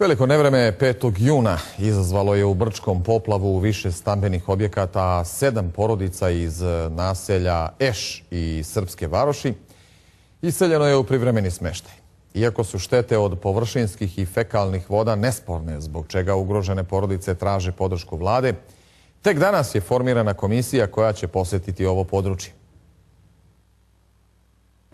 Veliko nevreme 5. juna izazvalo je u Brčkom poplavu više stambenih objekata, a 7 porodica iz naselja Eš i Srpske Varoši iseljeno je u privremeni smeštaj. Iako su štete od površinskih i fekalnih voda nesporne, zbog čega ugrožene porodice traže podršku vlade, tek danas je formirana komisija koja će posjetiti ovo područje.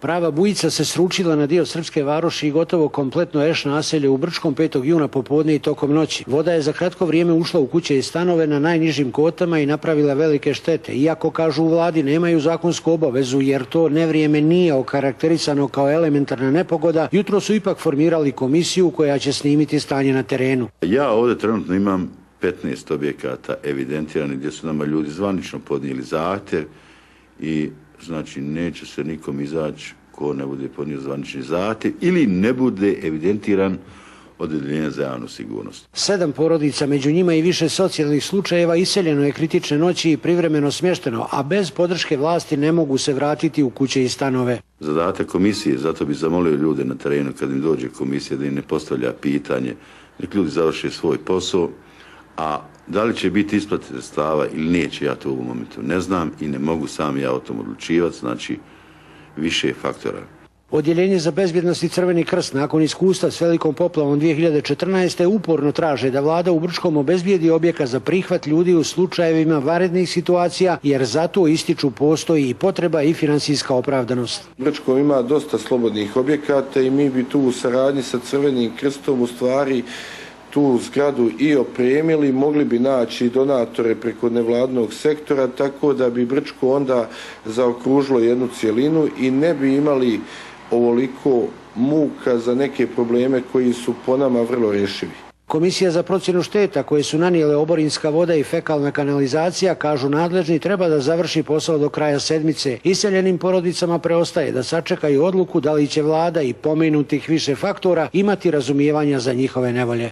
Prava bujica se sručila na dio Srpske Varoši i gotovo kompletno Eš naselje u Brčkom 5. juna popodne i tokom noći. Voda je za kratko vrijeme ušla u kuće i stanove na najnižim kotama i napravila velike štete. Iako, kažu u vladi, nemaju zakonsku obavezu jer to nevrijeme nije okarakterisano kao elementarna nepogoda, jutro su ipak formirali komisiju koja će snimiti stanje na terenu. Ja ovdje trenutno imam 15 objekata evidentirani gdje su nama ljudi zvanično podnijeli zahtjev i znači neće se nikom izaći ko ne bude podnio zvanični zahtjev ili ne bude evidentiran od Odjeljenja za javnu sigurnost. 7 porodica, među njima i više socijalnih slučajeva, iseljeno je kritične noći i privremeno smješteno, a bez podrške vlasti ne mogu se vratiti u kuće i stanove. Zadatak komisije, zato bi zamolio ljude na terenu kad im dođe komisija da im ne postavlja pitanje, nek ljudi završe svoj posao, a da li će biti isplate sredstava ili neće, ja to u ovom momentu ne znam i ne mogu sam ja o tom odlučivati, znači više faktora. Odjeljenje za bezbjednost i Crveni krst nakon iskustva s velikom poplavom 2014. uporno traže da vlada u Brčkom obezbijedi objekat za prihvat ljudi u slučajevima vanrednih situacija, jer zato ističu postoji i potreba i financijska opravdanost. Brčko ima dosta slobodnih objekata i mi bi tu u saradnji sa Crvenim krstom u stvari tu zgradu i opremili, mogli bi naći donatore preko nevladnog sektora, tako da bi Brčko onda zaokružilo jednu cjelinu i ne bi imali ovoliko muka za neke probleme koji su po nama vrlo rješivi. Komisija za procjenu šteta koje su nanijele oborinska voda i fekalna kanalizacija, kažu nadležni, treba da završi posao do kraja sedmice. Iseljenim porodicama preostaje da sačekaju odluku da li će vlada i pomenutih više faktora imati razumijevanja za njihove nevolje.